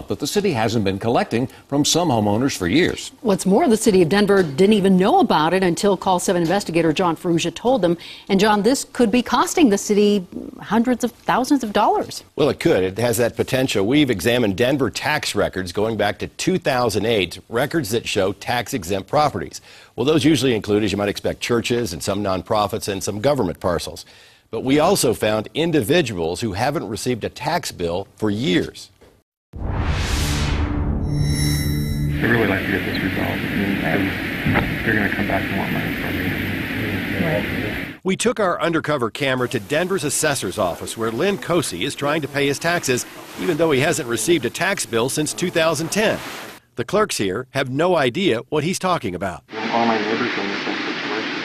But the city hasn't been collecting from some homeowners for years. What's more, the city of Denver didn't even know about it until CALL7 investigator John Ferrugia told them. And John, this could be costing the city hundreds of thousands of dollars. Well, it could. It has that potential. We've examined Denver tax records going back to 2008, records that show tax-exempt properties. Well, those usually include, as you might expect, churches and some nonprofits and some government parcels. But we also found individuals who haven't received a tax bill for years. I'd really like to get this resolved, because they're going to come back and want money from me. We took our undercover camera to Denver's assessor's office, where Lynn Kosey is trying to pay his taxes, even though he hasn't received a tax bill since 2010. The clerks here have no idea what he's talking about. All my neighbors are in the same situation.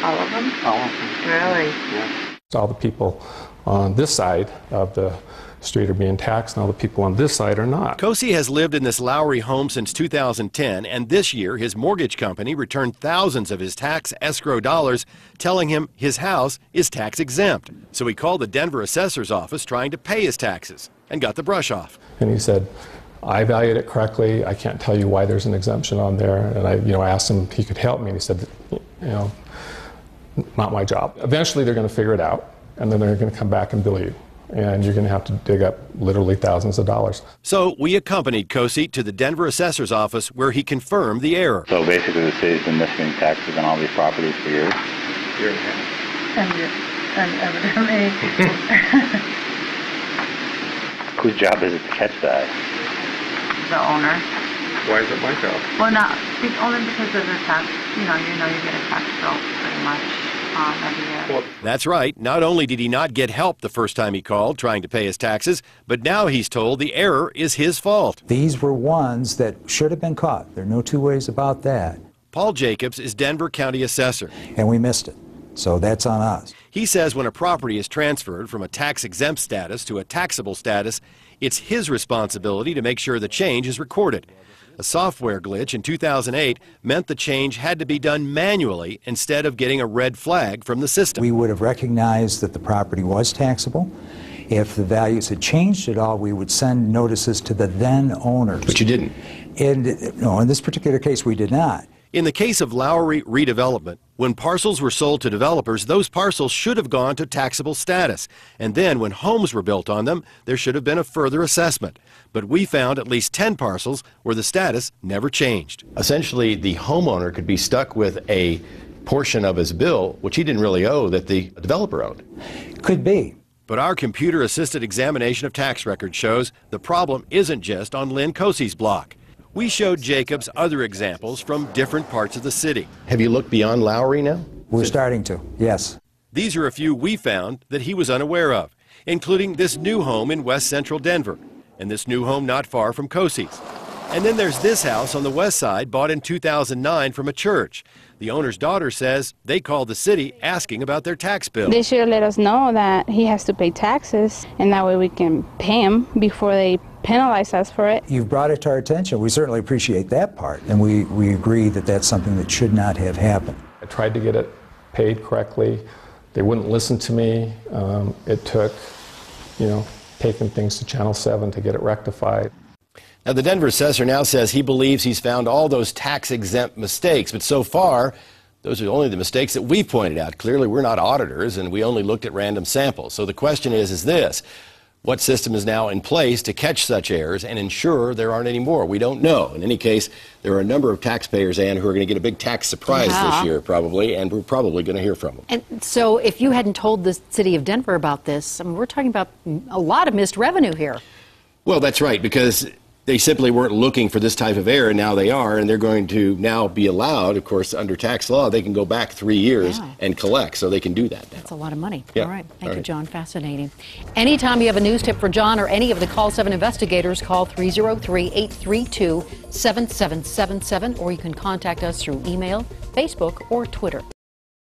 All of them? All of them. Really? Yeah. All the people on this side of the street are being taxed, and all the people on this side are not. Kosey has lived in this Lowry home since 2010, and this year his mortgage company returned thousands of his tax escrow dollars, telling him his house is tax exempt. So he called the Denver assessor's office trying to pay his taxes and got the brush off. And he said, I valued it correctly. I can't tell you why there's an exemption on there. And I asked him if he could help me, and he said, not my job. Eventually they're going to figure it out, and then they're going to come back and bill you. And you're going to have to dig up literally thousands of dollars. So we accompanied Kosey to the Denver assessor's office, where he confirmed the error. So basically the city's been missing taxes on all these properties for years? Year and a half. And evidently. Whose job is it to catch that? The owner. Why is it my job? Well, not only because of the tax. You get a tax bill pretty much every year. Well, That's right. Not only did he not get help the first time he called trying to pay his taxes, but now he's told the error is his fault. These were ones that should have been caught. There are no two ways about that. Paul Jacobs is Denver County Assessor. And we missed it. So that's on us. He says when a property is transferred from a tax-exempt status to a taxable status, it's his responsibility to make sure the change is recorded. A software glitch in 2008 meant the change had to be done manually instead of getting a red flag from the system. We would have recognized that the property was taxable. If the values had changed at all, we would send notices to the then owners. But you didn't. No, in this particular case, we did not. In the case of Lowry redevelopment, when parcels were sold to developers, those parcels should have gone to taxable status. And then when homes were built on them, there should have been a further assessment. But we found at least 10 parcels where the status never changed. Essentially, the homeowner could be stuck with a portion of his bill, which he didn't really owe, that the developer owed. Could be. But our computer-assisted examination of tax records shows the problem isn't just on Lynn Kosey's block. We showed Jacobs other examples from different parts of the city. Have you looked beyond Lowry now? We're starting to, yes. These are a few we found that he was unaware of, including this new home in west central Denver, and this new home not far from Kosey's. And then there's this house on the west side bought in 2009 from a church. The owner's daughter says they called the city asking about their tax bill. They should let us know that he has to pay taxes, and that way we can pay him before they penalize us for it. You've brought it to our attention. We certainly appreciate that part, and we agree that that's something that should not have happened. I tried to get it paid correctly. They wouldn't listen to me. It took, taking things to Channel 7 to get it rectified. Now, the Denver assessor now says he believes he's found all those tax-exempt mistakes, but so far, those are only the mistakes that we've pointed out. Clearly, we're not auditors, and we only looked at random samples. So the question is this: what system is now in place to catch such errors and ensure there aren't any more? We don't know. In any case, there are a number of taxpayers, Ann, who are going to get a big tax surprise this year, probably, and we're probably going to hear from them. And so if you hadn't told the city of Denver about this, we're talking about a lot of missed revenue here. Well, that's right, because they simply weren't looking for this type of error, and now they are, and they're going to now be allowed, of course, under tax law, they can go back 3 years and collect, so they can do that now. That's a lot of money. Yeah. All right. Thank you, John. Fascinating. Anytime you have a news tip for John or any of the CALL7 investigators, call 303-832-7777, or you can contact us through email, Facebook, or Twitter.